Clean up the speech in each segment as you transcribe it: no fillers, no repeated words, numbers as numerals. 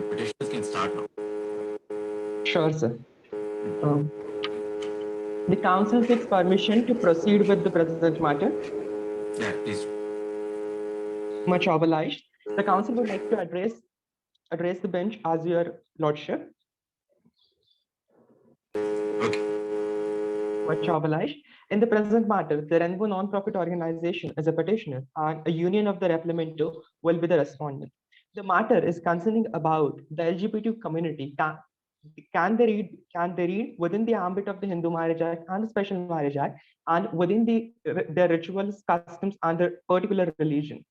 Petitioners can start now. Sure, sir. The council seeks permission to proceed with the present matter. Yeah, please. Much obliged. The council would like to address the bench as your lordship. Okay. Much obliged. In the present matter, the Rainbow non-profit organization is a petitioner, and a union of the Replimento will be the respondent. The matter is concerning about the LGBT community. Can they read within the ambit of the Hindu Marriage Act and the Special Marriage Act, and within their rituals, customs, and their particular religion.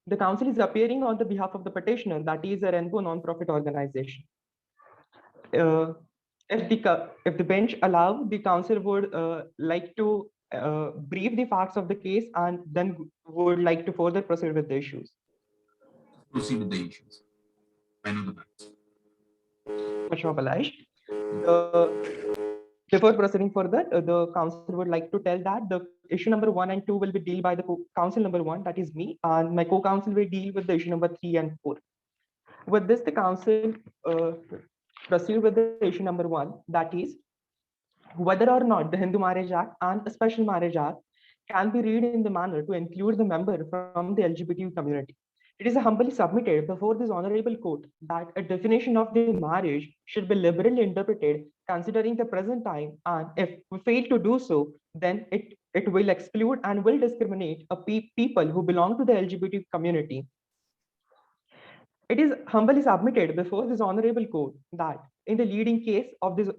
The council is appearing on the behalf of the petitioner, that is a Rainbow non-profit organization. If the bench allow, the council would like to brief the facts of the case and then would like to further proceed with the issues. Proceed with the issues. I know the facts. Much obliged. Before proceeding further, the council would like to tell that the issue number 1 and 2 will be dealt by the council number 1, that is me, and my co-council will deal with the issue number 3 and 4. With this, the council proceed with the issue number 1, that is whether or not the Hindu Marriage Act and the Special Marriage Act can be read in the manner to include the member from the LGBT community. It is humbly submitted before this honorable court that a definition of the marriage should be liberally interpreted considering the present time, and if we fail to do so, then it will exclude and will discriminate people who belong to the LGBT community. It is humbly submitted before this honorable court that in the leading case of this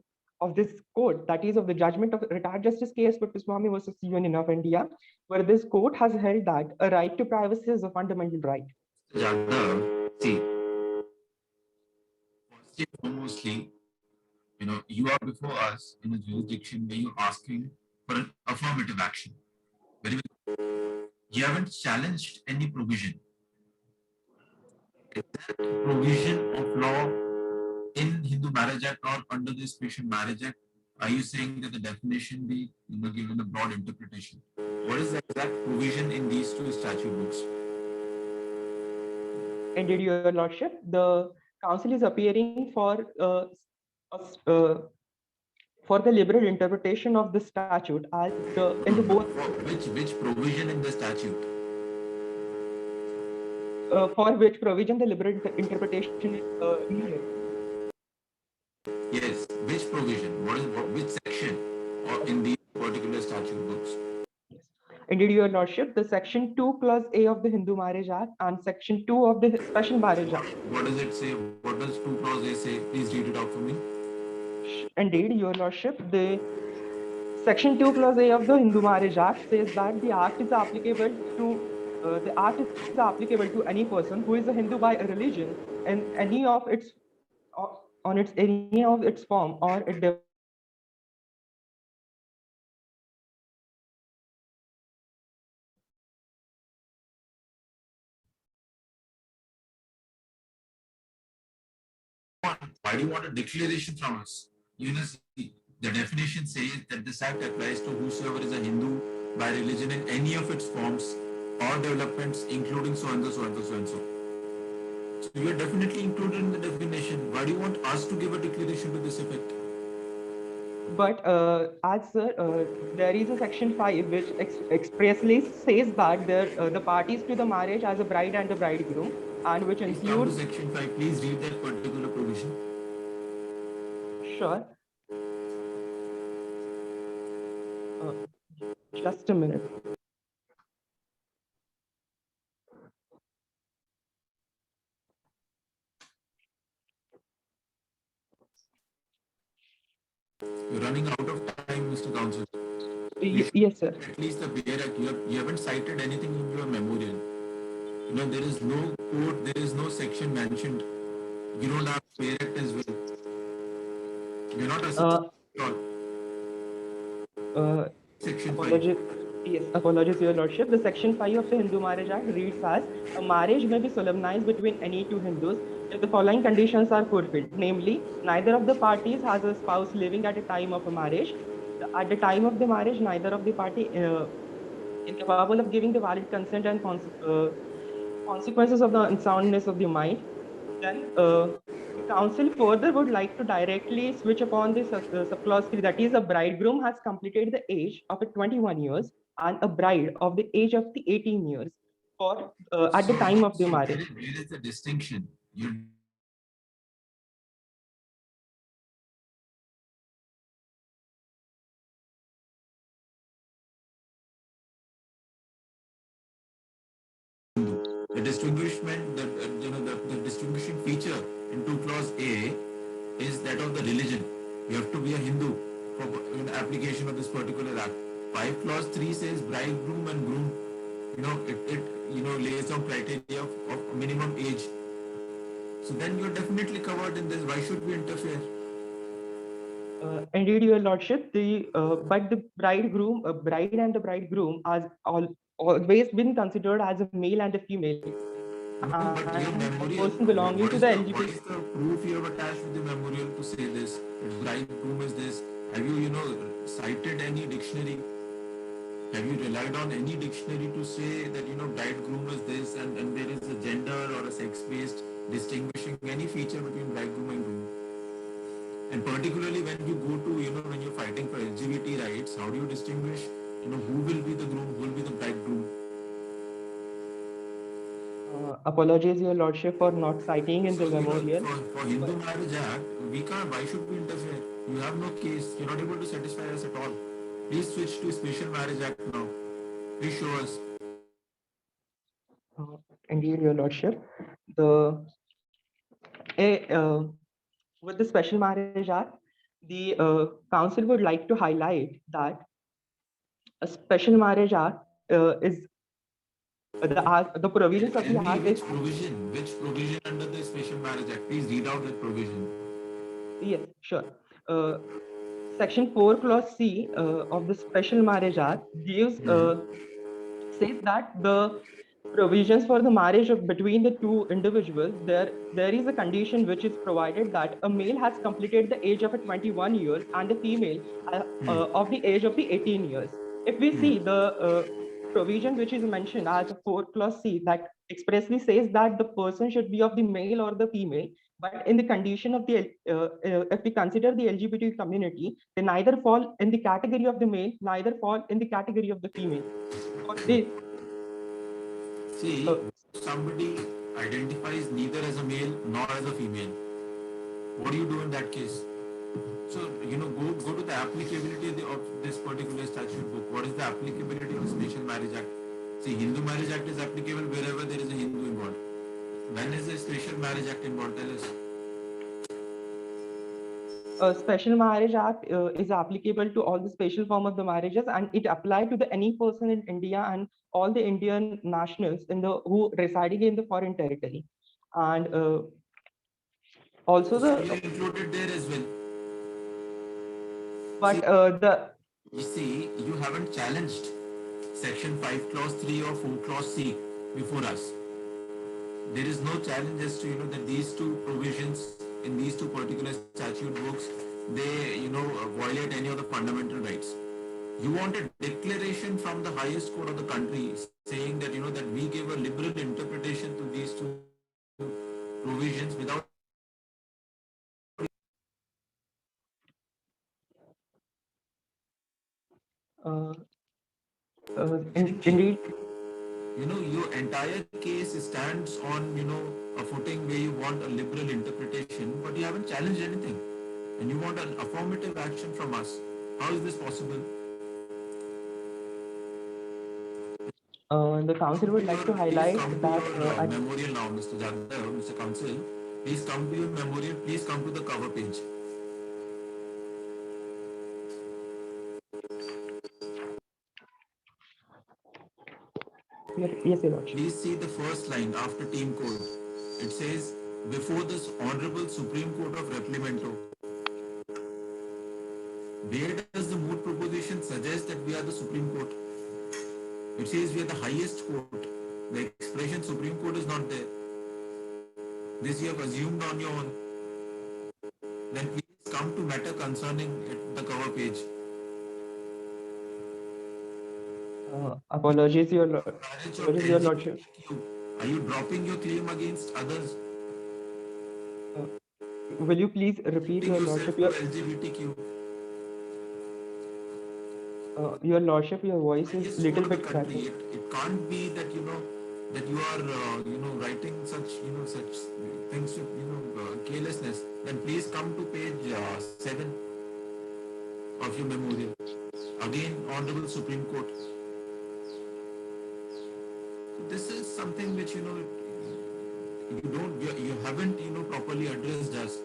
court, that is of the judgment of retired Justice K.S. Puttaswamy versus Union of India, where this court has held that a right to privacy is a fundamental right. Jadhav, see, first and foremostly, you are before us in a jurisdiction where you're asking for an affirmative action. Very well. You haven't challenged any provision. Is that provision of law in Hindu Marriage Act or under the Special Marriage Act? Are you saying that the definition be given a broad interpretation? What is the exact provision in these two statute books? Indeed, Your Lordship, the council is appearing for the liberal interpretation of the statute as in the both. Which provision in the statute? For which provision the liberal interpretation is needed. Yes, which provision? Which section or in these particular statute books? Indeed, Your Lordship, the Section 2 Clause A of the Hindu Marriage Act and Section 2 of the Special Marriage Act. What does it say? What does 2 Clause A say? Please read it out for me. Indeed, Your Lordship, the Section 2 Clause A of the Hindu Marriage Act says that the act is applicable to any person who is a Hindu by religion and any of its form or it Why do you want a declaration from us? The definition says that this act applies to whosoever is a Hindu by religion in any of its forms or developments, including so and so, so and so, so and so. So you are definitely included in the definition. Why do you want us to give a declaration to this effect? But there is a Section 5 which expressly says that the parties to the marriage as a bride and a bridegroom, and which includes Section 5. Please read that particular provision. Sure. Just a minute. You're running out of time, Mr. Counsel. Yes, sir. At least the BARE Act, you haven't cited anything in your memorial. There is no code, there is no section mentioned. You don't have BARE Act as well. You're not assisting at all. Section 5. Yes, apologies, Your Lordship. The Section 5 of the Hindu Marriage Act reads as, a marriage may be solemnized between any two Hindus if the following conditions are fulfilled. Namely, neither of the parties has a spouse living at the time of a marriage. At the time of the marriage, neither of the party incapable of giving the valid consent and consequences of the unsoundness of the mind, then the council further would like to directly switch upon this subclause 3, that is, a bridegroom has completed the age of 21 years and a bride of the age of the 18 years for at the time of the marriage. Where is the distinction? You the distinguishment, the distinguishing feature in 2 clause A is that of the religion. You have to be a Hindu for application of this particular act. 5 clause 3 says bridegroom and groom. It lays down criteria of minimum age. So then you're definitely covered in this. Why should we interfere? Indeed, your lordship, but the bride and the bridegroom are always been considered as a male and a female, No, but your and a memorial, person belonging what to is the what LGBT. is the proof you have attached with the memorial to say this? Bridegroom is this. Have you, cited any dictionary? Have you relied on any dictionary to say that, bridegroom is this and there is a gender or a sex-based distinguishing any feature between bridegroom and groom? And particularly when you go to, when you're fighting for LGBT rights, how do you distinguish, who will be the groom, who will be the bridegroom? Apologies, your lordship, for not citing in So, the memorial. for Hindu Marriage Act, we can't, why should we interfere? You have no case, you're not able to satisfy us at all. Please switch to Special Marriage Act now. Please show us. Uh, Indeed, your lordship, the a, with the Special Marriage Act, the council would like to highlight that a Special Marriage Act is the provisions of Tell the me act is, which provision under the Special Marriage Act? Please read out that provision. yes, sure. Uh, Section 4, Clause C of the Special Marriage Act gives says that the provisions for the marriage between the two individuals, there is a condition which is provided that a male has completed the age of 21 years and a female of the age of the 18 years. If we see the provision which is mentioned as a 4 clause C, that expressly says that the person should be of the male or the female, but in the condition of the if we consider the LGBT community, they neither fall in the category of the male, neither fall in the category of the female. For this, See, somebody identifies neither as a male nor as a female. What do you do in that case? So, go to the applicability of this particular statute book. What is the applicability of Special Marriage Act? See, Hindu Marriage Act is applicable wherever there is a Hindu involved. When is the Special Marriage Act involved? Tell us. a Special Marriage Act is applicable to all the special form of the marriages, and it apply to the any person in India and all the Indian nationals in the who residing in the foreign territory, and also So the you're included there as well. See, but the you see, you haven't challenged Section 5 Clause 3 or 4 Clause C before us. There is no challenge as to, that these two provisions in these two particular statute books, they, violate any of the fundamental rights. You want a declaration from the highest court of the country saying that, that we give a liberal interpretation to these two provisions without uh, anything. indeed. Your entire case stands on, a footing where you want a liberal interpretation, but you haven't challenged anything. And you want an affirmative action from us. How is this possible? The council would like to Please highlight come to that your memorial now, Mr. Jadhav, Mr. Council. Please come to your memorial. Please come to the cover page. yes, your lordship. Please see the first line after team code. It says, before this Honorable Supreme Court of Replimento. Where does the moot proposition suggest that we are the Supreme Court? It says we are the highest court. The expression Supreme Court is not there. This you have assumed on your own. Then please come to matter concerning the cover page. Apologies, Marriage of apologies, Your Lordship. LGBTQ. Are you dropping your claim against others? Will you please repeat, Limiting Your yourself Lordship? to LGBTQ. Your Lordship, your voice is Highest little court of the bit country. crackling. It can't be that that you are writing such things with carelessness. Then please come to page 7 of your memorial. Again, Honorable Supreme Court. This is something which you haven't properly addressed us.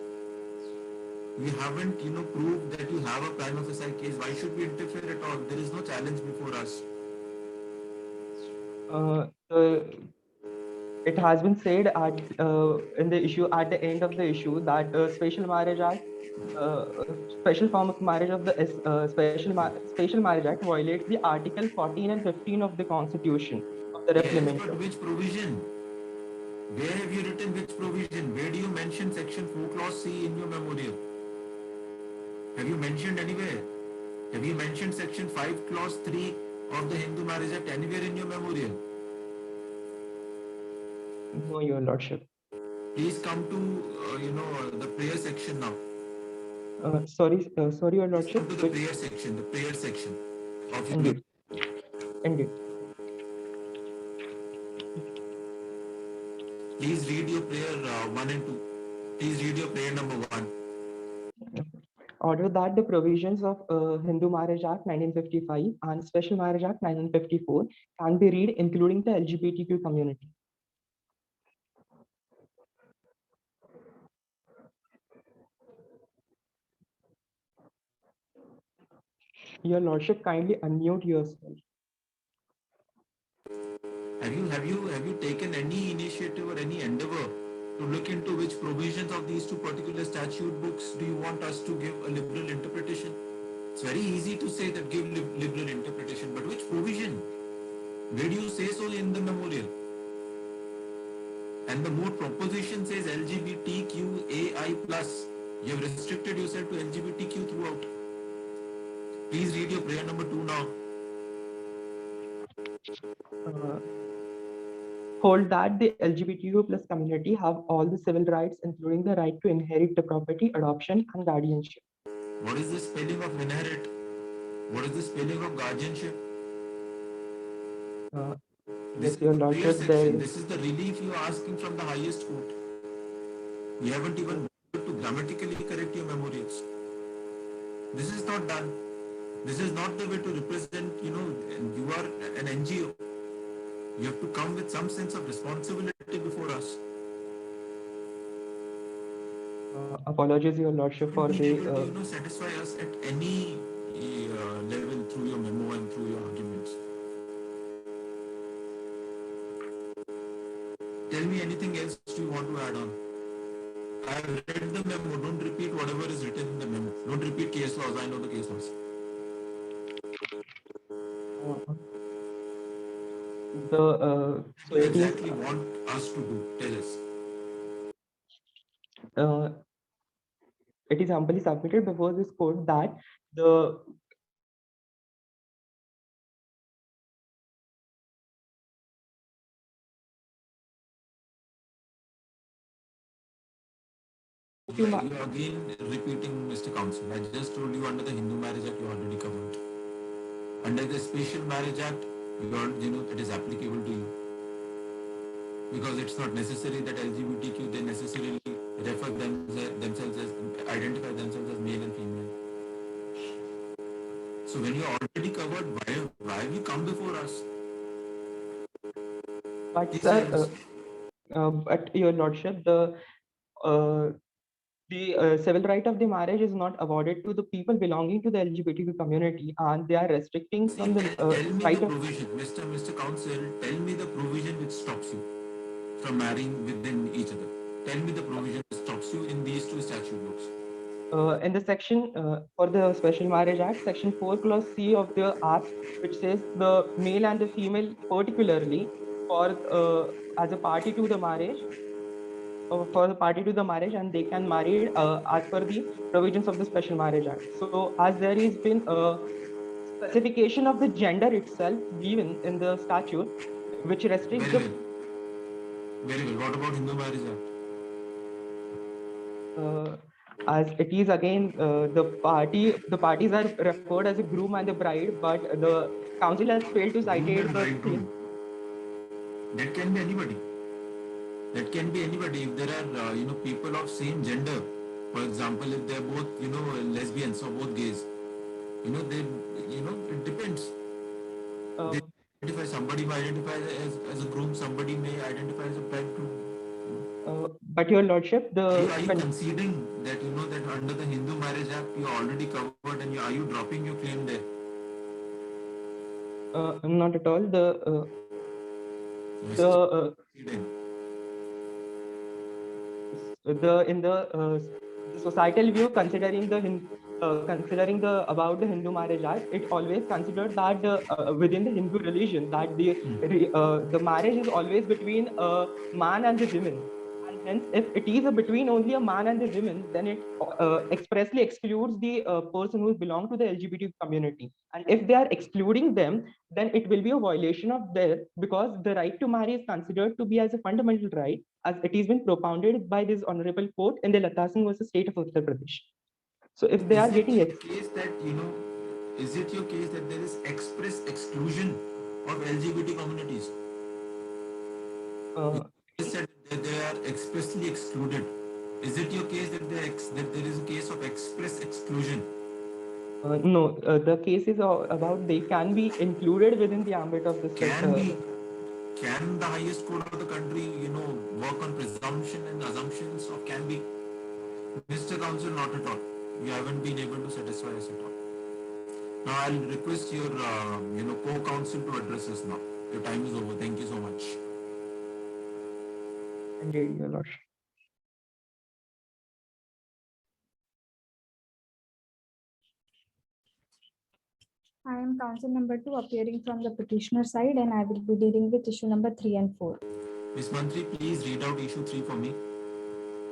You haven't proved that you have a prima facie case. Why should we interfere at all? There is no challenge before us. It has been said in the issue at the end of the issue that Special Marriage Act, special form of marriage of the Special Marriage Act violates the Article 14 and 15 of the Constitution of the Yes, Referendum. but which provision? Where have you written which provision? Where do you mention section 4 clause C in your memorial? Have you mentioned anywhere? Have you mentioned section 5 clause 3 of the Hindu Marriage Act anywhere in your memorial? No, Your Lordship. Please come to the prayer section now. Sorry, Your Lordship. Come to the prayer section. The prayer section of your Indeed. Indeed. Please read your prayer 1 and 2. Please read your prayer number 1. Order that the provisions of Hindu Marriage Act 1955 and Special Marriage Act 1954 can be read, including the LGBTQ community. Your Lordship, kindly unmute yourself. Have you taken any initiative or any endeavor to look into which provisions of these two particular statute books do you want us to give a liberal interpretation? It's very easy to say that give liberal interpretation, but which provision? Where do you say so in the memorial? And the more proposition says LGBTQAI+. You have restricted yourself to LGBTQ throughout. Please read your prayer number 2 now. Hold that the LGBTQ plus community have all the civil rights, including the right to inherit the property, adoption, and guardianship. What is the spelling of inherit? What is the spelling of guardianship? Yes, Your Lordship, This is the relief you are asking from the highest court. You haven't even bothered to grammatically correct your memorials. This is not done. This is not the way to represent, you are an NGO. You have to come with some sense of responsibility before us. Apologies, Your Lordship, for be the. able to, satisfy us at any level through your memo and through your arguments. Tell me anything else you want to add on. I have read the memo. Don't repeat whatever is written in the memo. Don't repeat case laws. I know the case laws. What exactly want us to do? Tell us. It is humbly submitted before this court that the You are again repeating, Mr. Counsel. I just told you under the Hindu Marriage Act you already covered. Under the Special Marriage Act, it is applicable to you. Because it's not necessary that LGBTQ they necessarily refer themselves as identify themselves as male and female. So when you're already covered, why have you come before us? But sir, but Your Lordship, the civil right of the marriage is not awarded to the people belonging to the LGBTQ community, and they are restricting from the tell me right the of. provision, Mr. Counsel. Tell me the provision which stops you from marrying within each other. Tell me the provision that stops you in these two statute books. In the section for the Special Marriage Act, section 4 clause C of the act, which says the male and the female particularly for as a party to the marriage, and they can marry as per the provisions of the Special Marriage Act. So as there has been specification of the gender itself given in the statute, which restricts Very the well. Very well. What about Hindu Marriage Act? as it is again the parties are referred as a groom and the bride, but the council has failed to cite Groom and the bridegroom. That can be anybody. That can be anybody. If there are, people of same gender, for example, if they're both, lesbians or both gays, they, it depends. They identify, somebody may identify as a groom, somebody may identify as a bridegroom. But your lordship, Are you conceding that, that under the Hindu Marriage Act, you're already covered and are you dropping your claim there? not at all. In the societal view, considering considering the about the Hindu Marriage Act, it always considered that within the Hindu religion that the marriage is always between a man and the women, and hence if it is between only a man and the women, then it expressly excludes the person who belong to the LGBT community. And if they are excluding them, then it will be a violation of their, because the right to marry is considered to be as a fundamental right, as it has been propounded by this honorable court in the Lata Singh versus State of Uttar Pradesh. So if they are getting case that, is it your case that there is express exclusion of LGBT communities? You said that they are expressly excluded. Is it your case that there is a case of express exclusion? No, the case is about they can be included within the ambit of this. Can the highest court of the country, work on presumption and assumptions of can be? Mr. Counsel, not at all. You haven't been able to satisfy us at all. Now I'll request your, co-counsel to address us now. Your time is over. Thank you so much. Indeed, your lordship. I am counsel number 2 appearing from the petitioner side, and I will be dealing with issue number 3 and 4. Ms. Mantri, please read out issue 3 for me.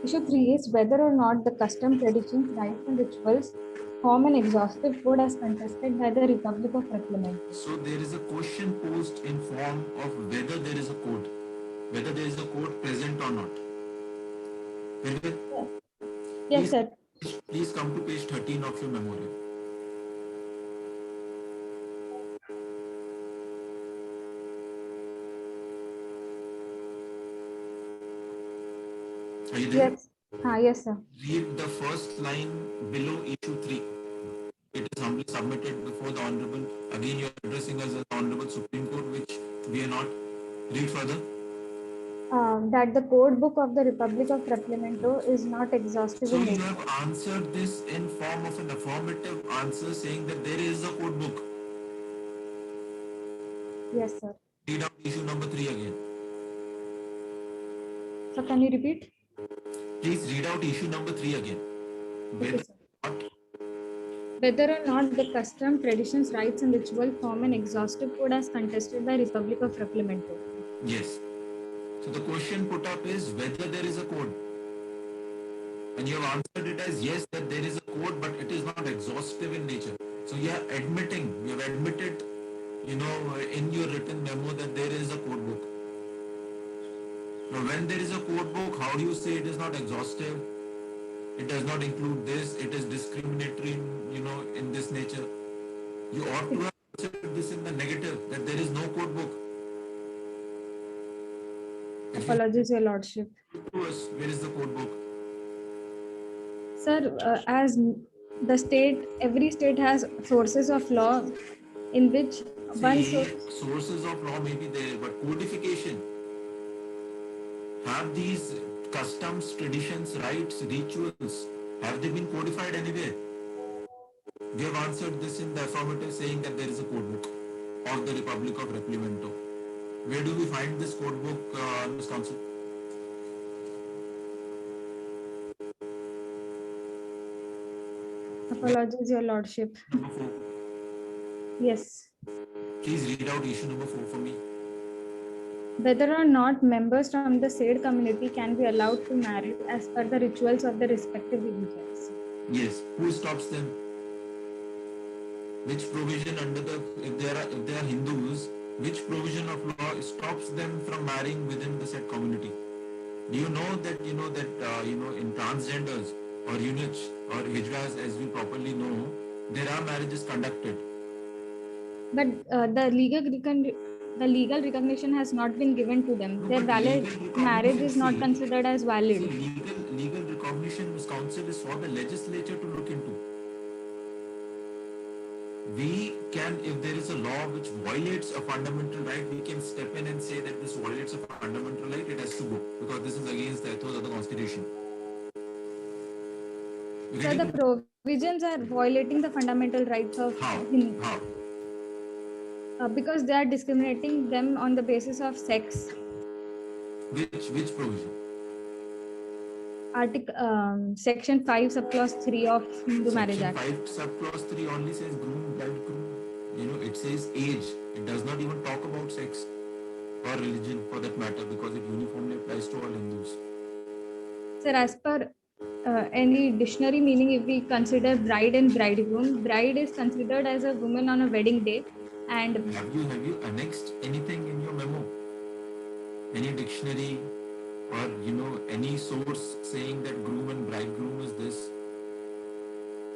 Issue 3 is whether or not the custom, traditions, rites and rituals form an exhaustive code as contested by the Republic of Replement. So there is a question posed in form of whether there is a code. Whether there is a code present or not. Yes, sir. Please come to page 13 of your memorial. Are you there? Yes. Yes, sir. Read the first line below issue 3. It is humbly submitted before the Honorable. Again, you are addressing us as the Honorable Supreme Court, which we are not. Read further. That the code book of the Republic of Replemento is not exhaustive. So you have answered this in form of an affirmative answer saying that there is a code book. Yes, sir. Read out issue number 3 again. So can you repeat? Please read out issue number 3 again. Whether or not the custom, traditions, rites and ritual form an exhaustive code as contested by Republic of Replemento. Yes. So the question put up is whether there is a code. And you have answered it as yes, that there is a code, but it is not exhaustive in nature. So you have admitted, in your written memo that there is a code book. Now, when there is a code book, how do you say it is not exhaustive? It does not include this. It is discriminatory, in this nature. You ought to have answered this in the negative, that there is no code book. Apologies, Your Lordship. To us, where is the code book? Sir, as the state, every state has sources of law in which sources of law may be there, but codification. Have these customs, traditions, rites, rituals, have they been codified anywhere? We have answered this in the affirmative saying that there is a code book of the Republic of Replemento. Where do we find this code book, Ms. Counsel? Apologies, Your Lordship. Number 4. Yes. Please read out issue number 4 for me. Whether or not members from the said community can be allowed to marry as per the rituals of the respective religions. Yes. Who stops them? Which provision under the, if they are Hindus, which provision of law stops them from marrying within the said community? Do you know that in transgenders or eunuchs or hijras, as we properly know, there are marriages conducted. But the legal recognition has not been given to them. No, Their but valid legal marriage recognition, is not see, considered as valid. legal recognition, Ms. Council, is for the legislature to look into. We can, if there is a law which violates a fundamental right, we can step in and say that this violates a fundamental right, it has to go, because this is against the ethos of the constitution. You So get the it? provisions are violating the fundamental rights of How? How? because they are discriminating them on the basis of sex. Which provision? Section 5 subclause 3 of Hindu Marriage Section Act. 5 subclause 3 only says groom, bridegroom. It says age. It does not even talk about sex or religion for that matter, because it uniformly applies to all Hindus. Sir, as per any dictionary meaning, if we consider bride and bridegroom, bride is considered as a woman on a wedding day, and Have you annexed anything in your memo? Any dictionary or any source saying that groom and bridegroom is this?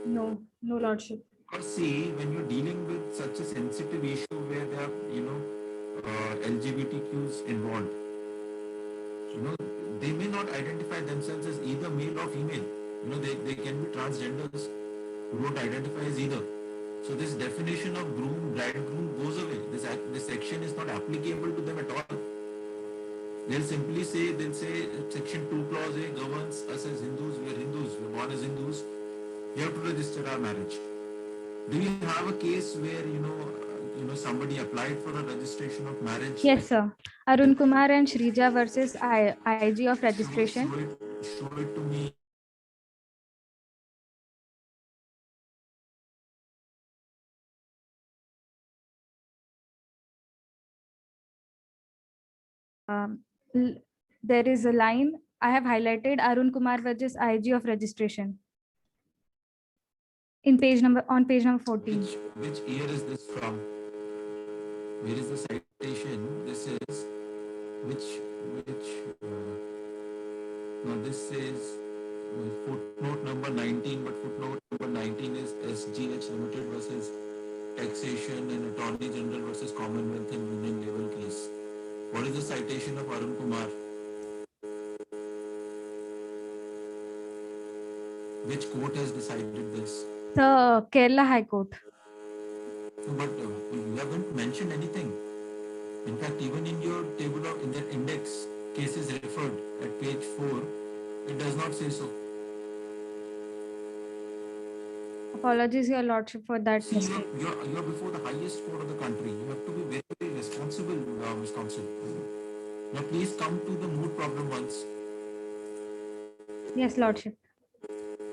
no lordship. Or see, when you're dealing with such a sensitive issue where there are LGBTQs involved, they may not identify themselves as either male or female. They can be transgenders who don't identify as either. So this definition of groom, bridegroom goes away. This section is not applicable to them at all. They'll say section 2 clause A governs us as Hindus. We are Hindus. We are born as Hindus. We have to register our marriage. Do you have a case where somebody applied for a registration of marriage? Yes, sir. Arun Kumar and Shrija versus IG of registration. Show it to me. There is a line I have highlighted: Arun Kumar versus IG of registration. On page number 14. Which year is this from? Where is the citation? This is this is footnote number 19, but footnote number 19 is SGH Limited versus Taxation and Attorney General versus Commonwealth and Union Level case. What is the citation of Arun Kumar? Which court has decided this? The Kerala High Court. But you haven't mentioned anything. In fact, even in your table of in that index cases referred at page 4, it does not say so. Apologies, Your Lordship, for that See, mistake. you're before the highest court of the country. You have to be very, very responsible, Ms. Counsel. Now, please come to the mood problem once. Yes, Lordship.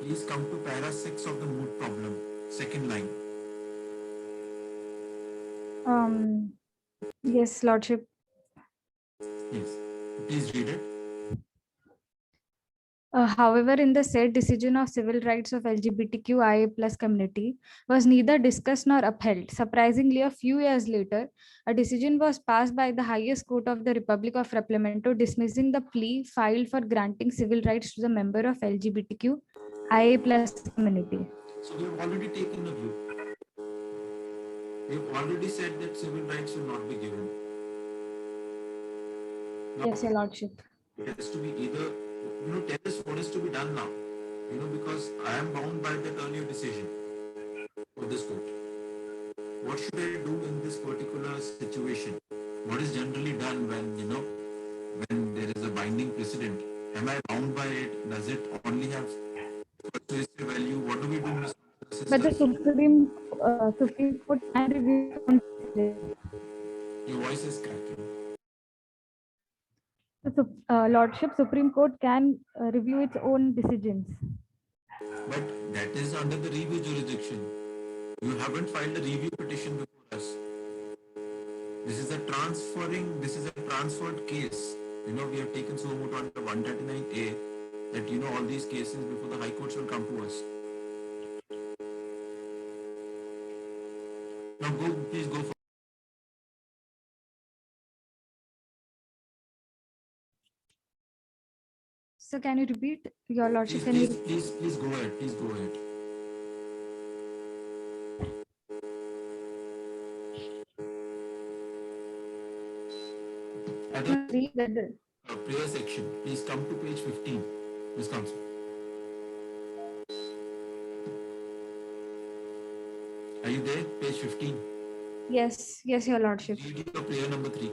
Please come to para 6 of the mood problem, second line. Yes, Lordship. Yes. Please read it. However, in the said decision of civil rights of LGBTQIA plus community was neither discussed nor upheld. Surprisingly, a few years later, a decision was passed by the highest court of the Republic of Rapplamento dismissing the plea filed for granting civil rights to the member of LGBTQIA plus community. So we have already taken a view. We have already said that civil rights will not be given. Now, Yes, Your Lordship. it has to be either, tell us what is to be done now. Because I am bound by that earlier decision of this court. What should I do in this particular situation? What is generally done when there is a binding precedent? Am I bound by it? Does it only have persuasive value? What do we do, Mr. But the Supreme Court can review. Your voice is cracking. Lordship, Supreme Court can review its own decisions. But that is under the review jurisdiction. You haven't filed a review petition before us. This is a transferred case. We have taken so much under 139A that all these cases before the high courts will come to us. Now go, please go for. So can you repeat, Your Lordship? Please, Can you? please go ahead. Please go ahead. Other Read that prayer section. Please come to page 15, Ms. Counsel. Are you there? Page 15. Yes, yes, Your Lordship. Read your prayer number 3.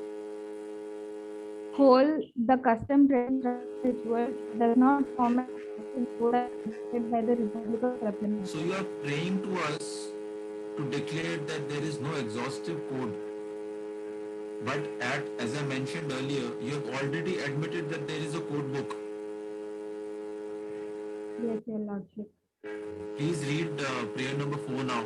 Whole the custom ritual does not form a code accepted by the Republic of Replimento. So you are praying to us to declare that there is no exhaustive code. But as I mentioned earlier, you have already admitted that there is a code book. Yes, Your Lordship. Please read prayer number 4 now.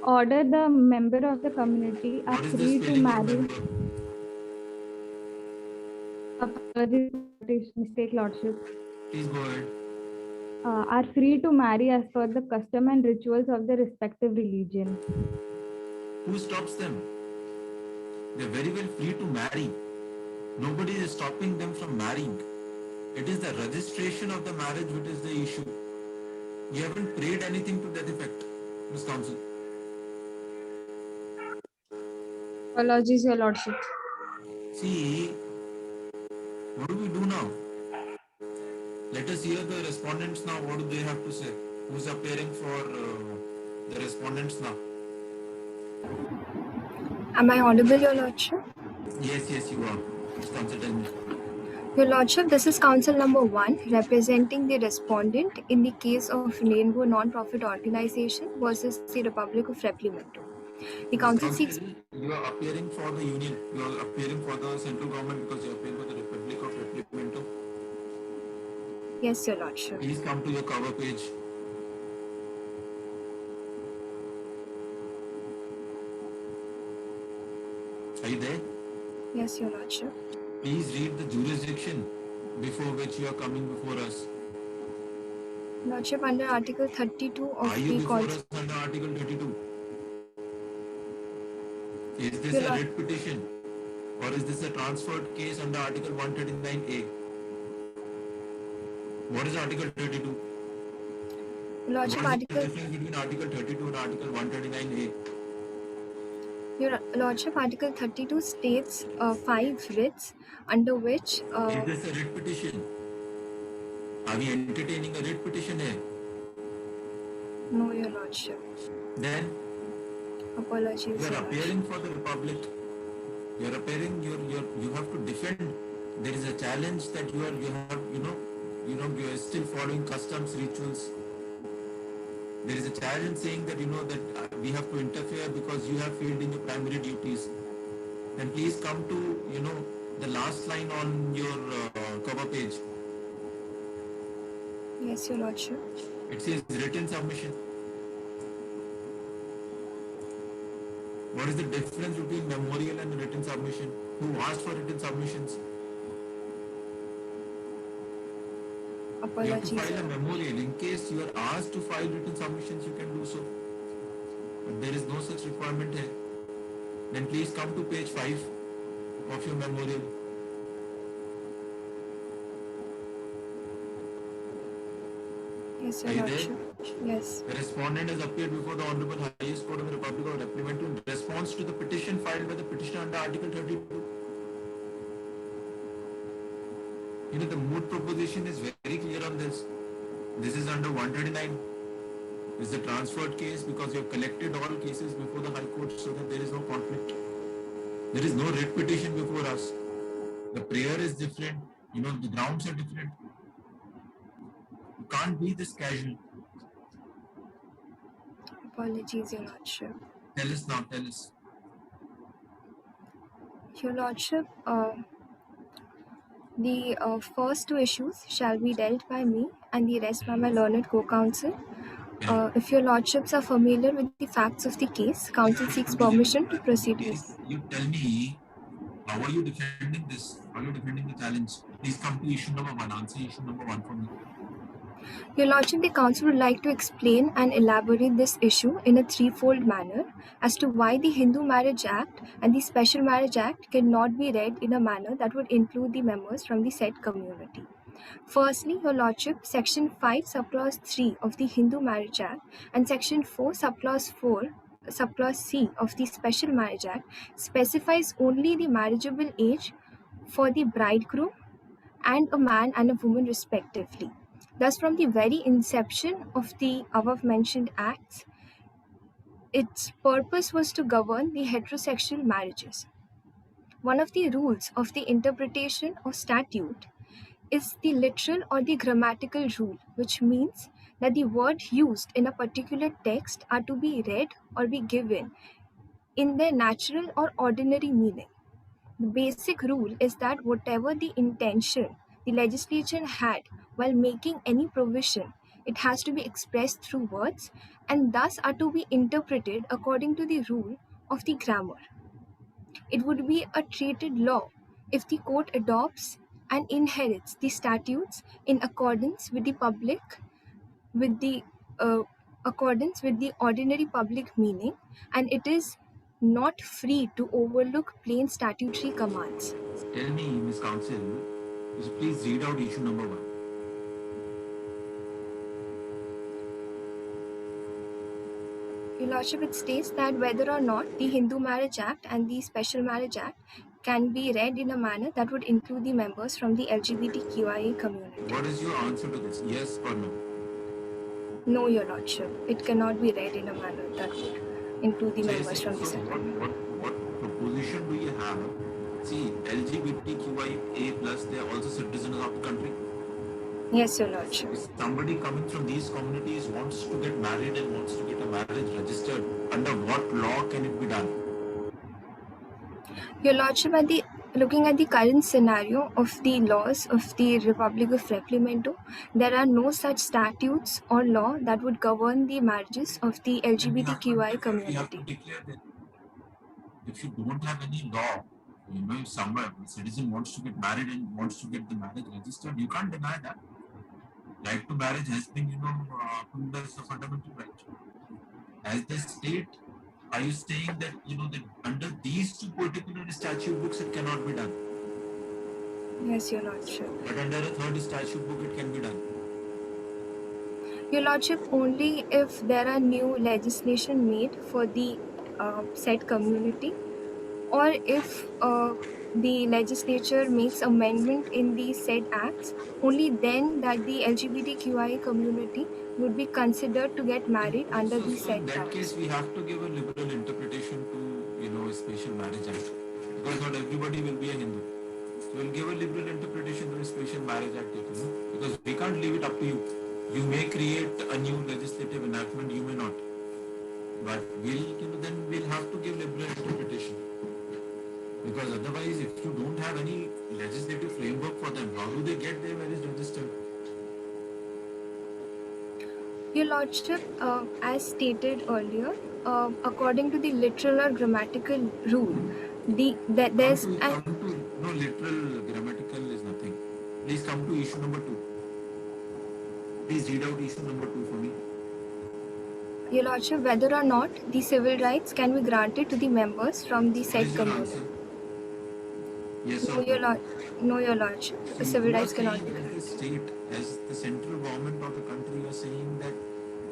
Order the member of the community are What is the free to spelling of marry. member? Apologies, mistake, Lordship. Please go ahead. Are free to marry as per the custom and rituals of their respective religion. Who stops them? They are very well free to marry. Nobody is stopping them from marrying. It is the registration of the marriage which is the issue. You haven't prayed anything to that effect, Ms. Counsel. Apologies, Your Lordship. See, what do we do now? Let us hear the respondents now. What do they have to say? Who's appearing for the respondents now? Am I audible, Your Lordship? Yes, you are. Ms. Counsel, tell me. Your Lordship, this is Counsel number 1 representing the respondent in the case of Rainbow Non-Profit Organization versus the Republic of Replimento. The Ms. Council seeks. Counsel, you are appearing for the union. You are appearing for the central government because you are appearing for the Republic of Replimento. Yes, Your Lordship. Please come to your cover page. Are you there? Yes, Your Lordship. Please read the jurisdiction before which you are coming before us. Lordship, under Article 32 of Are you the before Constitution. us under Article 32? Is this Your a Lord- writ petition or is this a transferred case under Article 139A? What is Article 32? Lordship, What is the Article. difference between Article 32 and Article 139A? Your Lordship, Article 32 states 5 writs under which. Is this a writ petition? Are we entertaining a writ petition here? No, Your Lordship. Then Apologies, you Your are Lordship. appearing for the Republic. You are appearing. You have to defend. There is a challenge that you are still following customs, rituals. There is a challenge saying that that we have to interfere because you have failed in your primary duties. Then please come to the last line on your cover page. Yes, Your Lordship. It says written submission. What is the difference between memorial and written submission? Who asked for written submissions? You have to Apologies. file a memorial. In case you are asked to file written submissions, you can do so. But there is no such requirement here. Then please come to page 5 of your memorial. Yes, Are Your you there? Lordship. Yes. The respondent has appeared before the Honorable Highest Court of the Republic of Replimento in response to the petition filed by the petitioner under Article 32. The moot proposition is very clear on this. This is under 139. It's a transferred case because you have collected all cases before the High Court so that there is no conflict. There is no writ petition before us. The prayer is different. The grounds are different. You can't be this casual. Apologies, Your Lordship. Tell us now, tell us. Your Lordship, the first 2 issues shall be dealt by me and the rest by my learned co-counsel. If Your Lordships are familiar with the facts of the case, counsel seeks permission to proceed with. Please, you tell me, how are you defending this? How are you defending the challenge? Please come to issue number 1. Answer issue number 1 for me. Your Lordship, the Council would like to explain and elaborate this issue in a threefold manner as to why the Hindu Marriage Act and the Special Marriage Act cannot be read in a manner that would include the members from the said community. Firstly, Your Lordship, Section 5, Subclause 3 of the Hindu Marriage Act and Section 4, Subclause 4, Subclause C of the Special Marriage Act specifies only the marriageable age for the bridegroom and a man and a woman respectively. Thus, from the very inception of the above mentioned acts, its purpose was to govern the heterosexual marriages. One of the rules of the interpretation of statute is the literal or the grammatical rule, which means that the word used in a particular text are to be read or be given in their natural or ordinary meaning. The basic rule is that whatever the intention the legislature had while making any provision, it has to be expressed through words and thus are to be interpreted according to the rule of the grammar. It would be a treated law if the court adopts and inherits the statutes in accordance with the ordinary public meaning, and it is not free to overlook plain statutory commands. Tell me, Ms. Counsel, would you please read out issue number 1? Your Lordship, it states that whether or not the Hindu Marriage Act and the Special Marriage Act can be read in a manner that would include the members from the LGBTQIA community. What is your answer to this? Yes or no? No, Your Lordship, it cannot be read in a manner that would include the members from the So said community. what proposition do you have? See, LGBTQIA plus, they are also citizens of the country. Yes, Your Lordship. If somebody coming from these communities wants to get married and wants to get a marriage registered, under what law can it be done? Your Lordship, looking at the current scenario of the laws of the Republic of Replimento, there are no such statutes or law that would govern the marriages of the LGBTQI We have to community. declare that if you don't have any law, if somewhere a citizen wants to get married and wants to get the marriage registered, you can't deny that. Right to marriage has been, put as a fundamental right. As the state, are you saying that, that under these two particular statute books it cannot be done? Yes, Your Lordship. But under a third statute book it can be done? Your Lordship, only if there are new legislation made for the said community, or if the legislature makes amendment in the said acts, only then that the LGBTQI community would be considered to get married under the So said in that acts. case, we have to give a liberal interpretation to, a special marriage act, because not everybody will be a Hindu. So we'll give a liberal interpretation to a special marriage act, because we can't leave it up to you. You may create a new legislative enactment, you may not. But we'll have to give liberal interpretation. Because otherwise, if you don't have any legislative framework for them, how do they get their marriage registered? Your Lordship, as stated earlier, according to the literal or grammatical rule, there's no literal grammatical is nothing. Please come to issue number 2. Please read out issue number 2 for me. Your Lordship, whether or not the civil rights can be granted to the members from the What said is your community. answer? Yes No, or Your no? Lord, no, Your Lordship, the civil You are rights cannot be saying that granted. the state, as the central government of the country, are saying that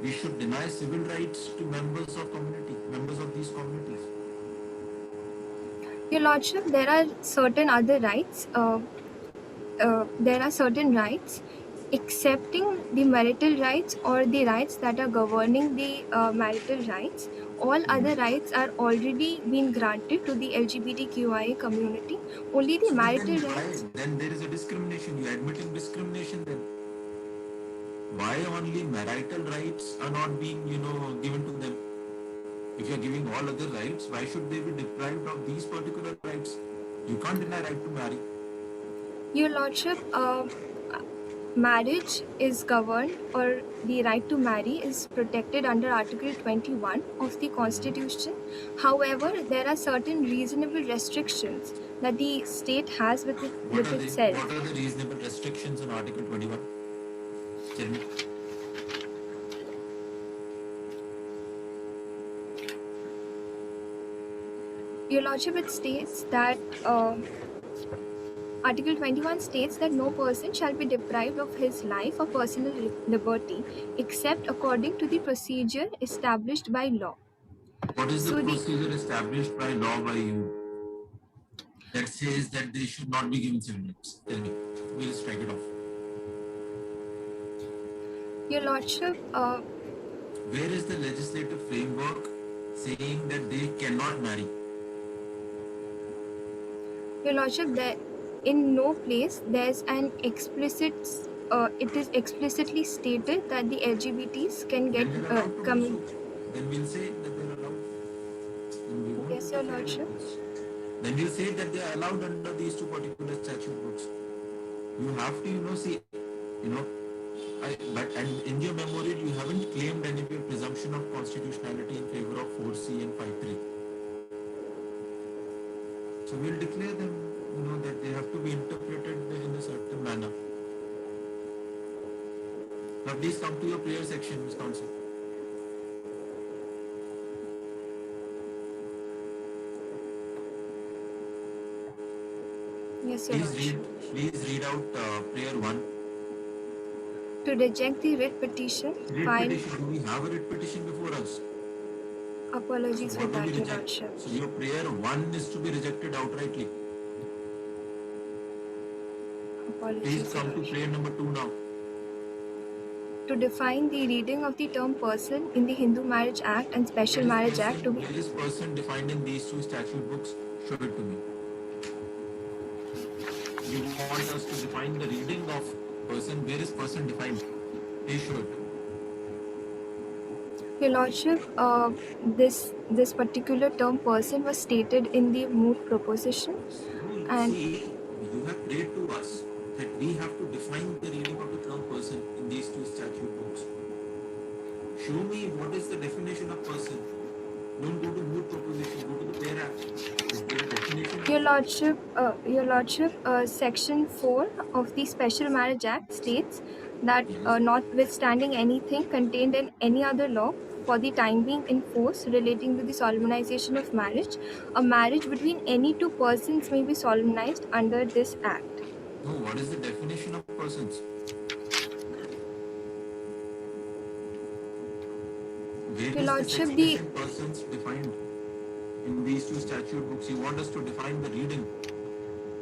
we should deny civil rights to members of these communities. Your Lordship, there are certain other rights. There are certain rights, excepting the marital rights or the rights that are governing the marital rights. All other rights are already been granted to the LGBTQIA community. Only the marital rights. Then there is a discrimination. You are admitting discrimination then. Why only marital rights are not being, given to them? If you are giving all other rights, why should they be deprived of these particular rights? You can't deny right to marry. Your Lordship, marriage is governed, or the right to marry is protected under Article 21 of the Constitution. However, there are certain reasonable restrictions that the state has with What itself. are the reasonable restrictions in Article 21? Tell me. Your Lordship, it states that Article 21 states that no person shall be deprived of his life or personal liberty except according to the procedure established by law. What is the So the procedure established by law by you that says that they should not be given civil rights? Tell me. We'll strike it off. Your Lordship, Where is the legislative framework saying that they cannot marry? Your Lordship, that in no place there's an explicit. It is explicitly stated that the LGBTs can get Then they're allowed to come. do so. Then we'll say that they're allowed. Then we won't Yes, Your interfere with Lordship. this. Then we'll say that they are allowed under these two particular statute books. You have to, see, but and in your memorial you haven't claimed any of your presumption of constitutionality in favor of 4C and 5.3. So we'll declare them, that they have to be interpreted in a certain manner. Now please come to your prayer section, Ms. Counsel. Yes, Your Lordship. Please read out prayer 1. To reject the writ petition Writ filed. petition. Do we have a writ petition before us? Apologies So for what do that, we Your reject? Lordship. So your prayer 1 is to be rejected outrightly. Apologies, Please Your come to Lordship. prayer number 2 now. To define the reading of the term person in the Hindu Marriage Act and Special Marriage Act to be. Where is person defined in these two statute books? Show it to me. You want us to define the reading of person. Where is person defined? Please show it. Your Lordship, this particular term person was stated in the moot proposition. And see, you have prayed to us that we have to define the reading of the term person in these two statute books. Show me what is the definition of person. Don't go to moot proposition, go to the prayer act. Is there a definition? Your Lordship, Section 4 of the Special Marriage Act states that notwithstanding anything contained in any other law for the time being in force relating to the solemnization of marriage, a marriage between any two persons may be solemnized under this act. No, what is the definition of persons? Where Your is Lordship, this expression persons defined in these two statute books? You want us to define the reading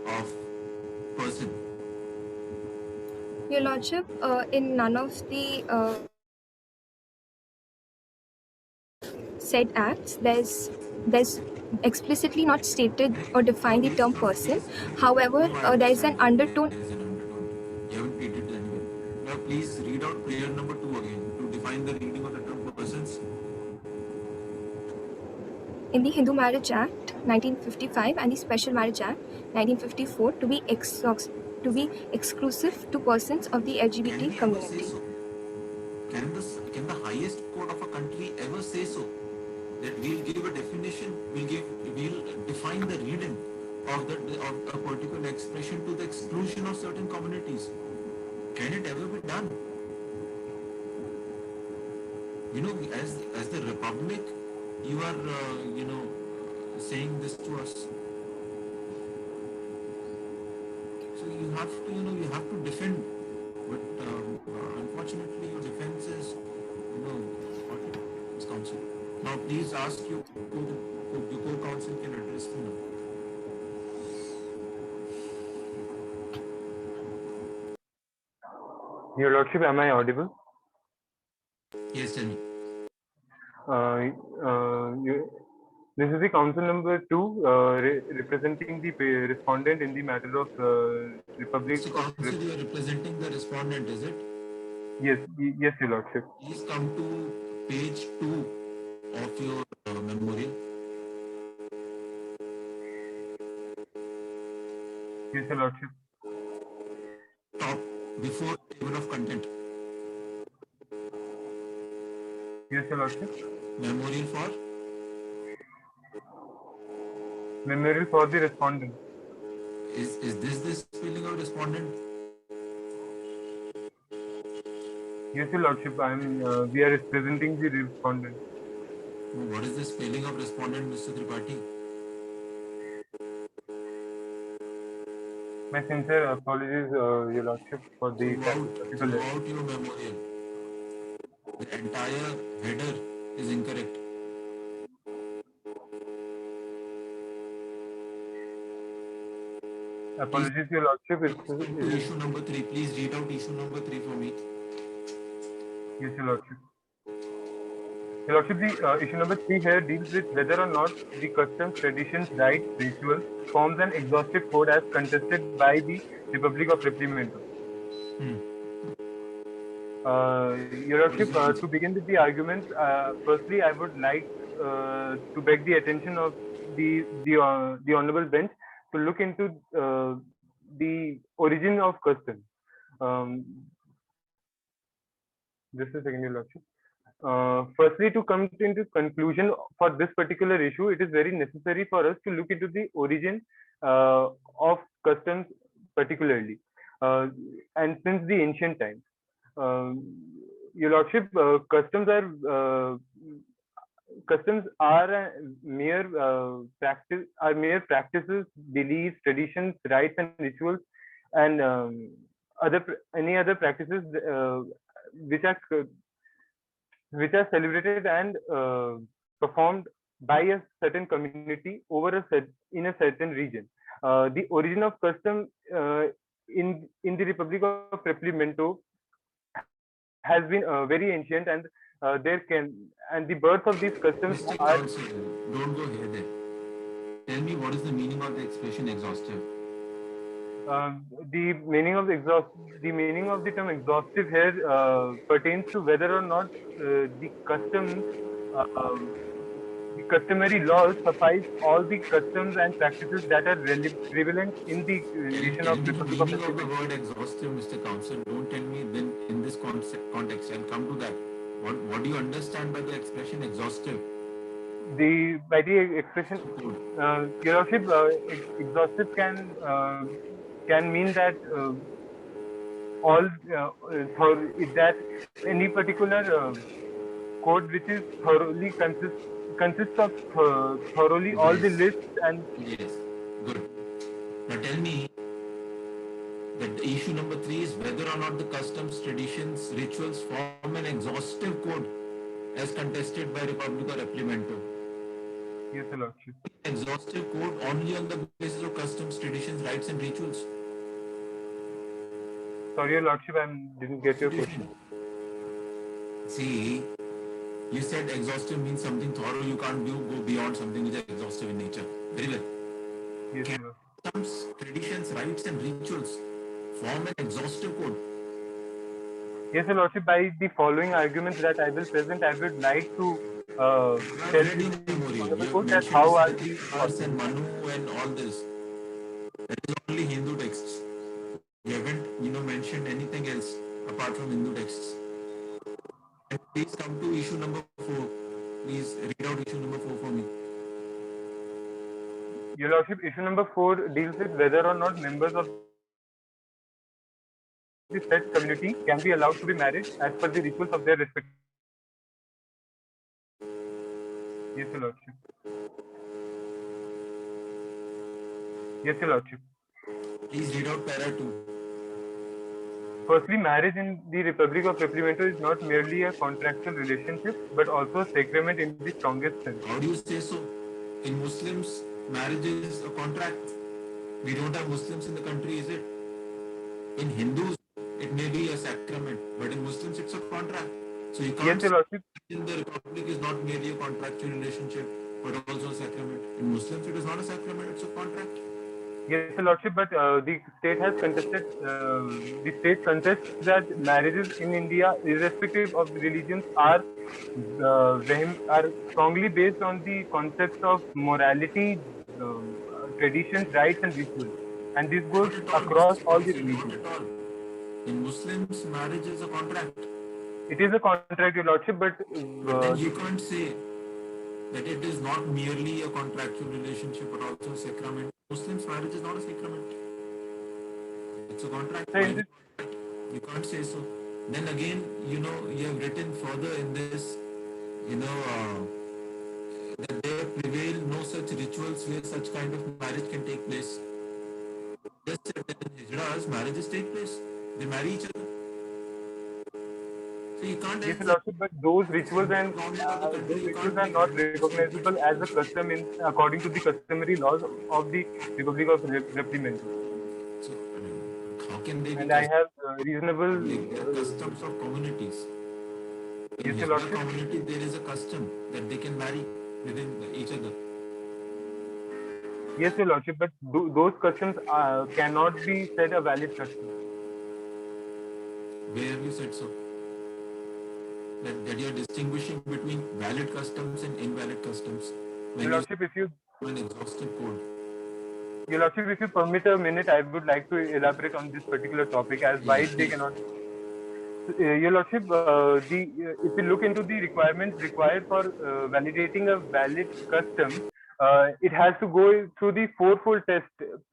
of person. Your Lordship, in none of the said acts, there's explicitly not stated or defined the term person. However, there is an undertone. There is an undertone. You haven't read it anyway. Now please read out prayer number 2 again to define the reading of the term persons. In the Hindu Marriage Act 1955 and the Special Marriage Act 1954 to be exclusive to persons of the Can LGBT we ever say community. so? Can the highest court of a country ever say so? That we'll give a definition, we'll define the reading of a particular expression to the exclusion of certain communities. Can it ever be done? As the Republic, you are saying this to us. So you have to defend, but unfortunately your defense is what is counsel. Now please ask your co-counsel can address me now. Your Lordship, am I audible? Yes, tell me. This is the counsel number 2 representing the respondent in the matter of Republic. So counsel, you are representing the respondent, is it? Yes, Your Lordship. Please come to page 2 of your memorial. Yes, Your Lordship. Top before table of content. Yes, Your Lordship. Memorial for the respondent. Is this the spelling of respondent? Yes, Your Lordship, we are representing the respondent. What is the spelling of respondent, Mr. Tripathi? My sincere apologies, Your Lordship, for the typographical error. Throughout your memorial, the entire header is incorrect. Apologies, Your Lordship. Come to issue number 3. Please read out issue number 3 for me. Yes, Your Lordship. Your Lordship, the issue number 3 here deals with whether or not the customs, traditions, rites, rituals forms an exhaustive code as contested by the Republic of Replimento. Your Lordship, to begin with the arguments, firstly, I would like to beg the attention of the honorable bench to look into the origin of custom. Just a second, Your Lordship. Firstly, to come into conclusion for this particular issue, it is very necessary for us to look into the origin of customs particularly, and since the ancient times. Your Lordship, customs are mere practices, beliefs, traditions, rites, and rituals, and any other practices which are celebrated and performed by a certain community in a certain region. The origin of custom in the Republic of Replimento has been very ancient, and the birth of these customs Mr. are. Counsel, don't go here there. Tell me what is the meaning of the expression exhaustive? The meaning of the term exhaustive here pertains to whether or not the customary laws suffice all the customs and practices that are prevalent in the nation of Republic of Meaning of the Replimento. word exhaustive, Mr. Counsel. Don't tell me then in this context. I'll come to that. What do you understand by the expression exhaustive? By the expression, Your Lordship, exhaustive can mean that that any particular code which is thoroughly consists of thoroughly all the lists and. Yes, good. Now tell me that the issue number 3 is whether or not the customs, traditions, rituals form an exhaustive code as contested by Republic of Replimento. Yes, Your Lordship. Exhaustive code only on the basis of customs, traditions, rites, and rituals. Sorry, Your Lordship, I didn't get your question. See, you said exhaustive means something thorough. You can't go beyond something which is exhaustive in nature. Very well. Yes, Your Lordship. Customs, traditions, rites, and rituals form an exhaustive code. Yes, Your Lordship, by the following arguments that I will present, I would like to tell you that how are the Ars and Manu and all this. That is only Hindu texts. You haven't, mentioned anything else apart from Hindu texts. And please come to issue number 4. Please read out issue number 4 for me. Your Lordship, issue number 4 deals with whether or not members of the said community can be allowed to be married as per the rituals of their respective. Yes, Your Lordship. Yes, Your Lordship. Please read out para 2. Firstly, marriage in the Republic of Replimento is not merely a contractual relationship, but also a sacrament in the strongest sense. How do you say so? In Muslims, marriage is a contract. We don't have Muslims in the country, is it? In Hindus, it may be a sacrament, but in Muslims, it's a contract. So you can't Yes, Your Lordship. say in the Republic is not merely a contractual relationship, but also a sacrament. In Muslims, it is not a sacrament, it's a contract. Yes, Your Lordship, but the state has contested. The state contests that marriages in India, irrespective of the religions, are strongly based on the concepts of morality, traditions, rites, and rituals, and this goes across all the religions. Not at all. In Muslims, marriage is a contract. It is a contract, Your Lordship, but Then you can't say that it is not merely a contractual relationship, but also a sacrament. Muslims' marriage is not a sacrament. It's a contract. You can't say so. Then again, you have written further in this, that there prevail no such rituals where such kind of marriage can take place. Just said that in Hijras, marriages take place. They marry each other. So you can't Yes, as Your a Lordship, but those rituals and government of the country, those you rituals can't are make not marriages take place. recognizable as a custom in according to the customary laws of the Republic of Replimento. So how can they be And I custom? have reasonable. They are customs of communities. In Yes, Your Hijra Lordship. community, there is a custom that they can marry within each other. Yes, Your Lordship, but those customs cannot be said a valid custom. Where have you said so? That you are distinguishing between valid customs and invalid customs when Your you Lordship, if you have an exhaustive code. Your Lordship, if you permit a minute, I would like to elaborate on this particular topic as Yeah, why they please. cannot. Your Lordship, if you look into the requirements required for validating a valid custom, it has to go through the fourfold test.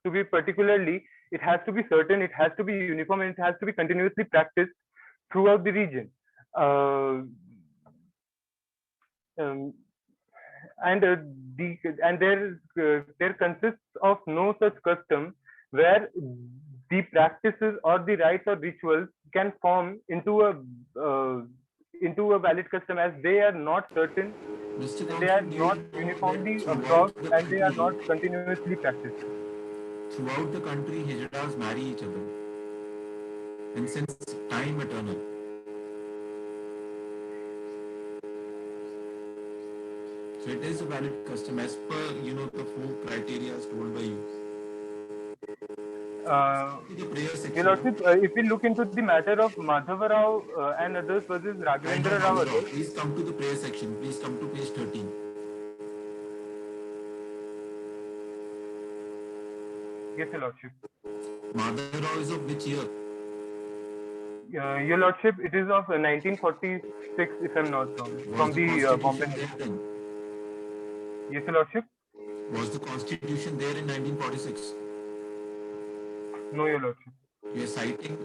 To be particularly, it has to be certain, it has to be uniform, and it has to be continuously practiced throughout the region. Uh, um, and there consists of no such custom where the practices or the rites or rituals can form uh, into a valid custom, as they are not certain, Mr. they are Council, do not you know that uniformly throughout absorbed, the and they are country, not continuously practiced. Hijras marry each other, and since time eternal. So it is a valid custom as per the four criteria as told by you. The prayer Your section now. Lordship, if we look into the matter of Madhava Rao and others versus Kind of Raghavendra Rao Madhurao. others, Please come to the prayer section. Please come to page 13. yes, Your Lordship. Madhurao is of which year? Your Lordship, it is of 1946, if I'm not wrong, Was from the the Bombay. constitution there then? Yes, Your Lordship. Was the constitution there in 1946? No, Your Lordship. We are citing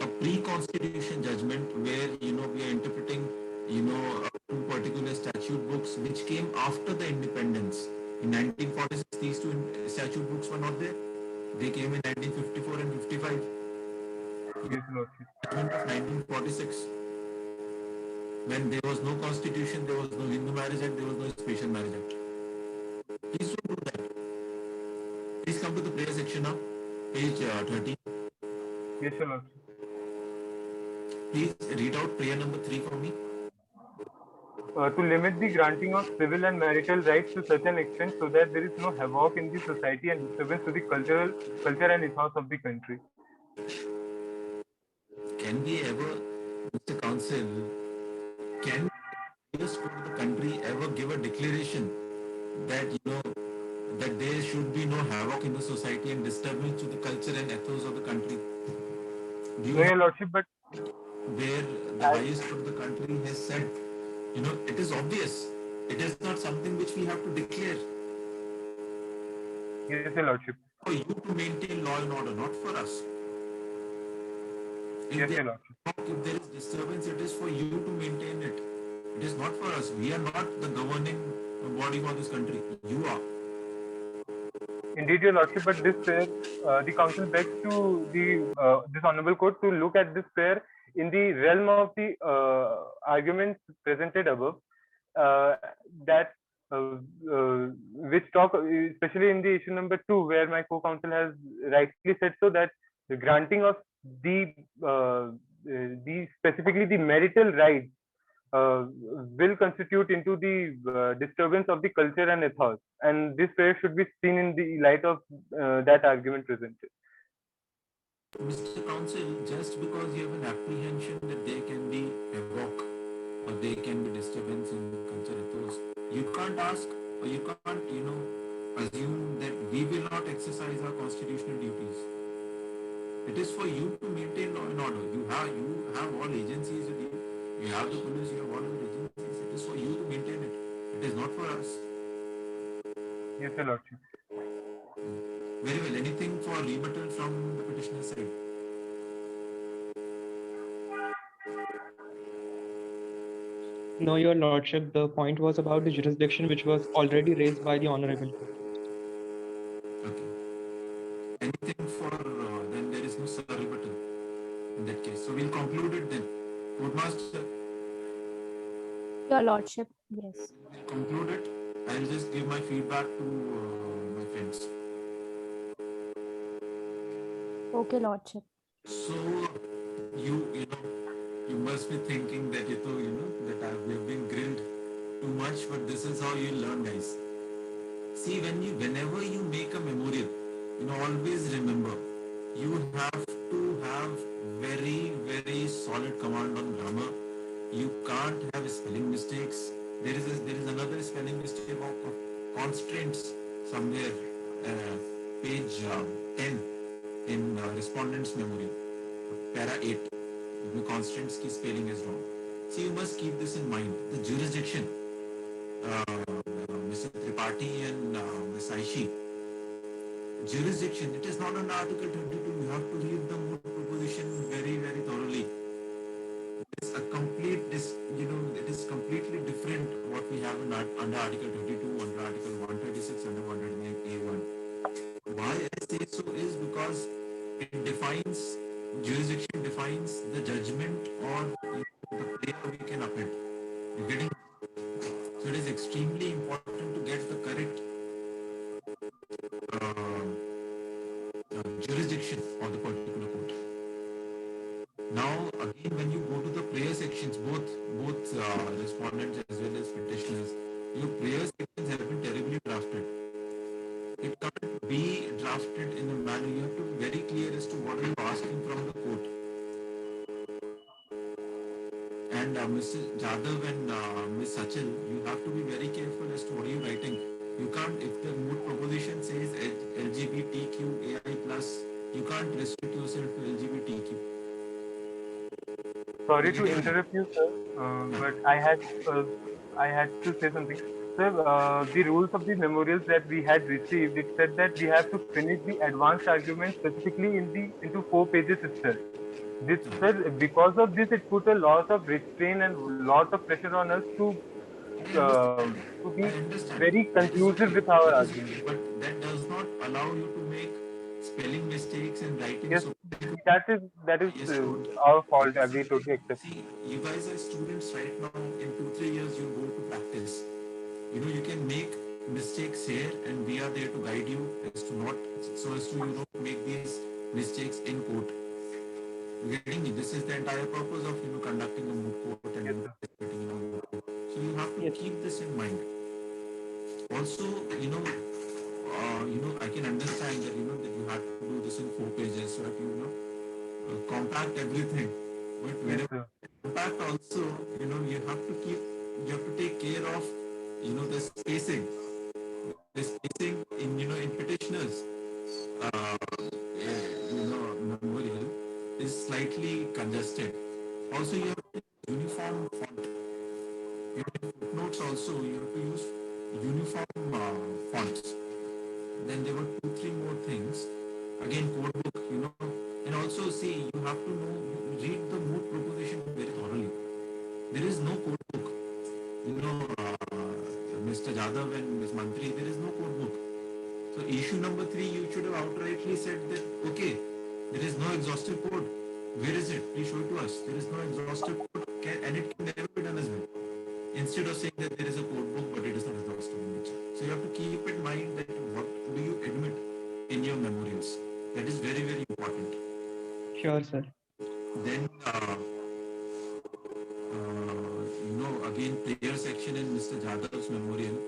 a pre-constitution judgment where we are interpreting two particular statute books which came after the independence. In 1946, these two statute books were not there. They came in 1954 and 55. Yes, Your Lordship. Judgment of 1946. When there was no constitution, there was no Hindu Marriage Act, there was no Special Marriage Act. Please don't do that. Please come to the prayer section now, page 13. Yes, Your Lordship. Please read out prayer number 3 for me. To limit the granting of civil and marital rights to such an extent so that there is no havoc in the society and disturbance to the culture and ethos of the country. Can we ever, Mr. Council, can this to the country ever give a declaration that that there should be no havoc in the society and disturbance to the culture and ethos of the country? Do you No, have Your Lordship, but where the highest court of the country has said, it is obvious. It is not something which we have to declare. yes, Your Lordship. For you to maintain law and order, not for us. Yes, Your Lordship. If there is disturbance, it is for you to maintain it. It is not for us. We are not the governing body for this country. You are. Indeed, Your Lordship, but this prayer, the council begs to this honourable court to look at this prayer in the realm of the arguments presented above, that which talk, especially in the issue number 2, where my co-counsel has rightly said so, that the granting of the specifically the marital rights will constitute into the disturbance of the culture and ethos, and this prayer should be seen in the light of that argument presented. Mr. Counsel, just because you have an apprehension that there can be havoc or there can be disturbance in the culture ethos, you can't ask or you can't, assume that we will not exercise our constitutional duties. It is for you to maintain law and order. You have all agencies with you. You have the police, you have all other agencies. It is for you to maintain it. It is not for us. Yes, Your Lordship. Very well. Anything for rebuttal from the petitioner's side? No, Your Lordship, the point was about the jurisdiction which was already raised by the Honorable Court. Okay. Anything for then there is no surrebuttal in that case. So we'll conclude it then. Courtmaster, Your Lordship, yes. we'll conclude it. I'll just give my feedback to my friends. Okay, Lordship. So you must be thinking that that we've been grilled too much, but this is how you learn, guys. See, whenever you make a memorial, always remember you have to have very, very solid command on grammar. You can't have spelling mistakes. There is another spelling mistake of constraints somewhere, page 10 in respondent's memorial, para 8. The constraints की spelling is wrong. So you must keep this in mind. The jurisdiction, Mr. Tripathi and Ms. Aishi, jurisdiction, it is not under Article 22. You have to read the moot proposition very, very thoroughly. It's a complete, it is completely different what we have under Article 22, under Article 136, under 139A1. Why I say so is because it defines, jurisdiction defines the judgment or the player we can upend. You're getting, so it is extremely important to get the correct jurisdiction of the particular court. Now, again, when you go to the prayer sections, both respondents as well as petitioners, your prayer sections have been terribly drafted. It can't be drafted in a manner. You have to be very clear as to what are you asking from the court. And Mr. Jadhav and Ms. Sachal, you have to be very careful as to what are you writing. You can't, if the moot proposition says LGBTQAI+, you can't restrict yourself to LGBTQ. Sorry to interrupt you, sir, but I had to say something. Sir, the rules of the memorials that we had received, it said that we have to finish the advanced argument specifically into 4 pages itself. This, sir, because of this, it put a lot of restraint and lot of pressure on us to be very conclusive with our argument. But that does not allow you to make spelling mistakes and writing. Yes, so that is our fault. We totally accept. See, you guys are students right now. In 2-3 years, you go to practice. You can make mistakes here, and we are there to guide you as to not, so as to make these mistakes in court. You getting me? This is the entire purpose of conducting a moot court and participating in a moot court. So you have to keep this in mind. Also, I can understand that that you have to do this in 4 pages, so that compact everything. But whenever compact, also you have to take care of the spacing. The spacing in petitioners memorial is slightly congested. Also, you have to use uniform font. In footnotes also, you have to use uniform fonts. Then there were 2-3 more things. Again, code book, and also see, you have to read the moot proposition very thoroughly. There is no code book. Mr. Jadhav and Ms. Mantri, there is no code book. So issue number 3, you should have outrightly said that, okay, there is no exhaustive code. Where is it? Please show it to us. There is no exhaustive code, and it can never be done as well. Instead of saying that there is a code book, but it is not exhaustive in nature. So you have to keep in mind that what do you admit in your memorials. That is very, very important. Sure, sir. Then, again, player section in Mr. Jadhav's memorial,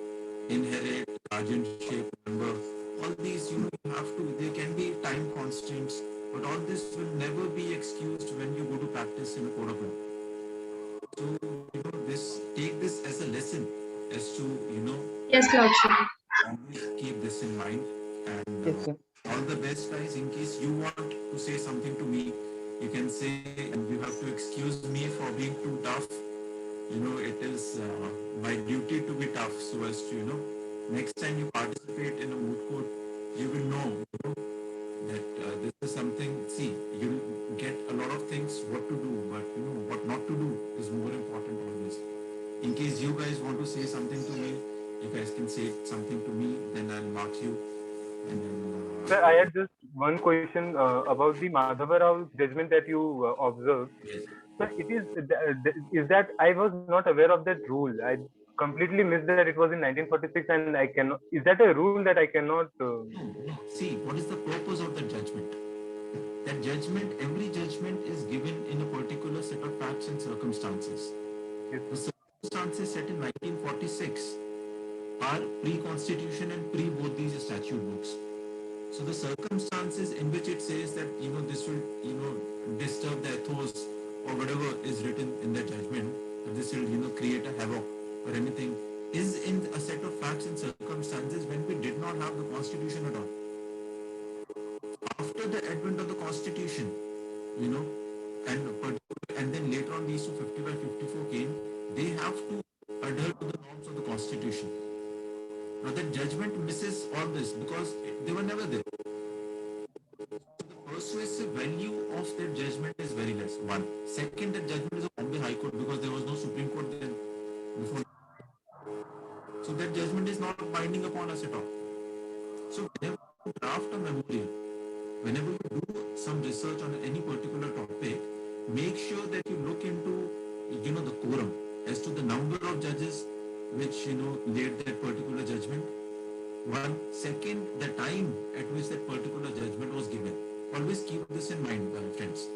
inherit, guardianship, member, all these, you have to, there can be time constraints, but all this will never be excused when you go to practice in a court of law. So, take this as a lesson as to, Yes, Lordship. always keep this in mind. And Yes, sir. all the best, guys. In case you want to say something to me, you can say, and you have to excuse me for being too tough. It is my duty to be tough, so as to, next time you participate in a moot court, you will know, that this is something, see, you'll get a lot of things what to do, but what not to do is more important always. had just one question about the Madhava Rao judgment that you observed. Yes. So is that I was not aware of that rule. I completely missed that it was in 1946, and I cannot. Is that a rule that I cannot? No, no. See, what is the purpose of the judgment? That judgment, every judgment is given in a particular set of facts and circumstances. Yes. The circumstances set in 1946 are pre-constitution and pre both these statute books. So the circumstances in which it says that this will disturb the ethos or whatever is written in the judgment, that this will create a havoc or anything, is in a set of facts and circumstances when we did not have the constitution at all. After the advent of the constitution, and then later on these 255-54 came, they have to adhere to the norms of the constitution. Now that judgment misses all this because they were never there. So the persuasive value of their judgment is very less. One. Second, that judgment is a Bombay High Court because there was no Supreme Court then before. So that judgment is not binding upon us at all. So whenever you draft a memorial, whenever you do some research on any particular topic, make sure that you look into the quorum as to the number of judges which laid that particular judgment. One. Second, the time at which that particular judgment was given. Always keep this in mind, friends.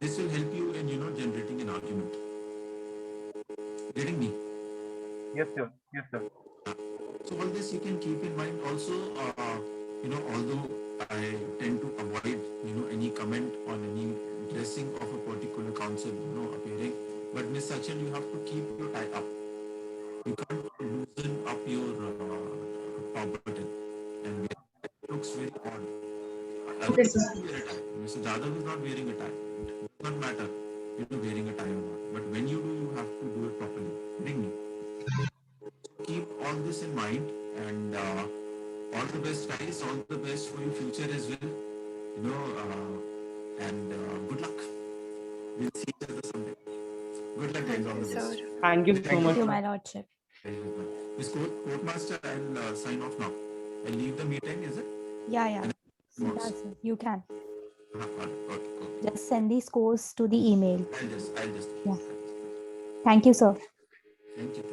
This will help you in generating an argument. Getting me? Yes, sir. Yes, sir. So all this you can keep in mind. Also, although I tend to avoid any comment on any dressing of a particular council appearing, but Ms. Sachin, you have to keep your tie up. You can't loosen up your top button, and it looks very odd. Mr. Jadhav is not wearing a tie. It does not matter wearing a tie or not. But when you do, you have to do it properly. Getting me? Keep all this in mind, and all the best, guys. All the best for your future as well. And good luck. We'll see each other someday. Good luck, guys. All the best. Thank you so Thank much. you, my lordship. Miss Courtmaster, I'll sign off now. I'll leave the meeting, is it? Yeah, yeah. Yes. Yeah, sir. You can. Okay. Just send the scores to the email. I'll just. Yeah. Thank you, sir. Thank you.